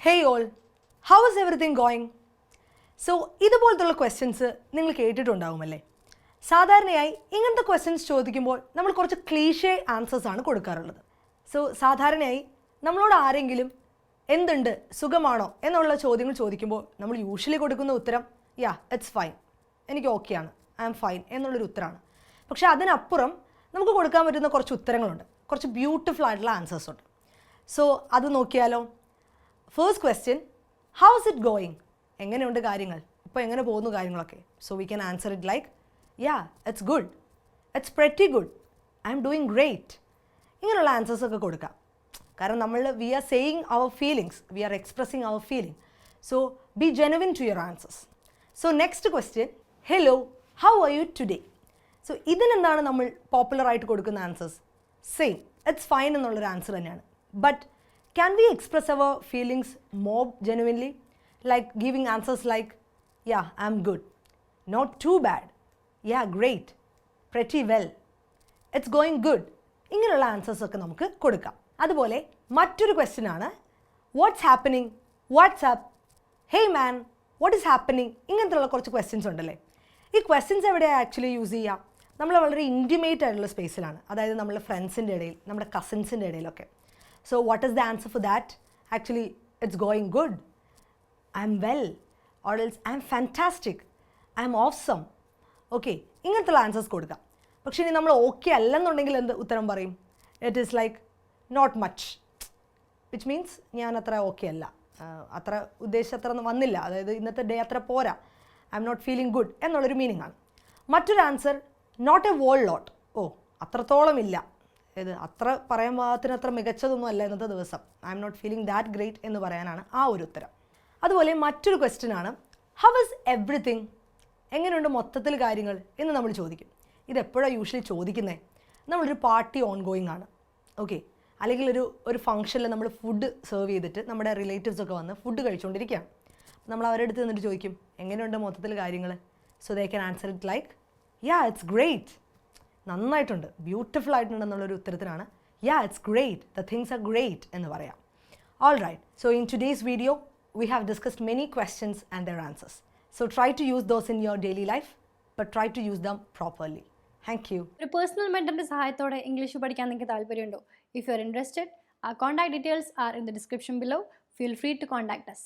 Hey all, how is everything going? So, ഇതുപോലത്തുള്ള questions നിങ്ങൾ കേട്ടിട്ടുണ്ടാവുമല്ലേ? സാധാരണയായി ഇങ്ങനത്തെ ക്വസ്റ്റ്യൻസ് ചോദിക്കുമ്പോൾ നമ്മൾ കുറച്ച് ക്ലീഷേ ആൻസേഴ്സ് ആണ് കൊടുക്കാറുള്ളത്. സോ സാധാരണയായി നമ്മളോട് ആരെങ്കിലും എന്തുണ്ട്, സുഖമാണോ എന്നുള്ള ചോദ്യങ്ങൾ ചോദിക്കുമ്പോൾ നമ്മൾ യൂഷ്വലി കൊടുക്കുന്ന ഉത്തരം യാ ഇറ്റ്സ് ഫൈൻ, എനിക്ക് ഓക്കെയാണ്, ഐ ആം ഫൈൻ എന്നുള്ളൊരു ഉത്തരമാണ്. പക്ഷേ അതിനപ്പുറം നമുക്ക് കൊടുക്കാൻ പറ്റുന്ന കുറച്ച് ഉത്തരങ്ങളുണ്ട്, കുറച്ച് ബ്യൂട്ടിഫുൾ ആയിട്ടുള്ള ആൻസേഴ്സ് ഉണ്ട്. സോ അത് നോക്കിയാലോ? First question, how is it going? എങ്ങനെയുണ്ട് കാര്യങ്ങൾ, ഇപ്പോൾ എങ്ങനെ പോകുന്നു കാര്യങ്ങളൊക്കെ? So we can answer it like yeah it's good, it's pretty good, I am doing great. ഇങ്ങനെയുള്ള ആൻസേഴ്സൊക്കെ കൊടുക്കാം. കാരണം നമ്മൾ we are saying our feelings, we are expressing our feeling. So be genuine to your answers. So next question, hello how are you today? So ഇതിനെന്താണ് നമ്മൾ പോപ്പുലറായിട്ട് കൊടുക്കുന്ന answers? Same, it's fine എന്നുള്ളൊരു ആൻസർ തന്നെയാണ്. But can we express our feelings more genuinely, like giving answers like yeah I'm good, not too bad, yeah great, pretty well, it's going good? ഇങ്ങനെയുള്ള answers ഒക്കെ നമുക്ക് കൊടുക്കാം. അതുപോലെ മറ്റൊരു question ആണ് what's happening, WhatsApp, hey man, what is happening? ഇങ്ങനത്തെയുള്ള കുറച്ച് questions ഉണ്ടല്ലേ. ഈ ക്വസ്റ്റ്യൻസ് എവിടെയാണ് ആക്ച്വലി യൂസ് ചെയ്യുക? നമ്മൾ വളരെ ഇൻറ്റിമേറ്റ് ആയിട്ടുള്ള സ്പേസിലാണ്, അതായത് നമ്മുടെ ഫ്രണ്ട്സിൻ്റെ ഇടയിൽ, നമ്മുടെ കസിൻസിൻ്റെ ഇടയിലൊക്കെ. So what is the answer for that? Actually, it's going good, I'm well, or else I'm fantastic, I'm awesome. Okay, ഇങ്ങനത്തുള്ള ആൻസേഴ്സ് കൊടുക്കാം. പക്ഷേ ഇനി നമ്മൾ ഓക്കെ അല്ലെന്നുണ്ടെങ്കിൽ എന്ത് ഉത്തരം പറയും? It is like not much, which means ഞാൻ അത്ര ഓക്കെ അല്ല, അത്ര ഉദ്ദേശിച്ചത്ര ഒന്നും വന്നില്ല, അതായത് ഇന്നത്തെ ഡേ അത്ര പോരാ, I am not feeling good എന്നുള്ളൊരു മീനിങ് ആണ്. മറ്റൊരു answer, not a whole lot, ഓ അത്രത്തോളം ഇല്ല, ഇത് അത്ര പറയാൻ പാകത്തിന് അത്ര മികച്ചതൊന്നും അല്ല ഇന്നത്തെ ദിവസം, I am not feeling that great എന്ന് പറയാനാണ് ആ ഒരു ഉത്തരം. അതുപോലെ മറ്റൊരു ക്വസ്റ്റ്യൻ ആണ് ഹൗ ഇസ് എവ്രിതിങ്? എങ്ങനെയുണ്ട് മൊത്തത്തിൽ കാര്യങ്ങൾ എന്ന് നമ്മൾ ചോദിക്കും. ഇതെപ്പോഴാണ് യൂഷ്വലി ചോദിക്കുന്നത്? നമ്മളൊരു പാർട്ടി ഓൺ ഗോയിങ് ആണ്, ഓക്കെ, അല്ലെങ്കിൽ ഒരു ഫംഗ്ഷനിൽ നമ്മൾ ഫുഡ് സെർവ് ചെയ്തിട്ട് നമ്മുടെ റിലേറ്റീവ്സ് ഒക്കെ വന്ന് ഫുഡ് കഴിച്ചുകൊണ്ടിരിക്കുകയാണ്. നമ്മൾ അവരുടെ അടുത്ത് നിന്നിട്ട് ചോദിക്കും എങ്ങനെയുണ്ട് മൊത്തത്തിൽ കാര്യങ്ങൾ? So they can answer it like yeah it's great, നന്നായിട്ടുണ്ട്, ബ്യൂട്ടിഫുൾ ആയിട്ടുണ്ട് എന്നുള്ളൊരു ഉത്തരത്തിനാണ് ya it's great, the things are great എന്ന് പറയാം. All right, so in today's video we have discussed many questions and their answers. So try to use those in your daily life, but try to use them properly. Thank you. ഒരു personal മെന്ററിന്റെ സഹായത്തോടെ English പഠിക്കാൻ നിങ്ങൾക്ക് താല്പര്യമുണ്ടോ? If you are interested, our contact details are in the description below. Feel free to contact us.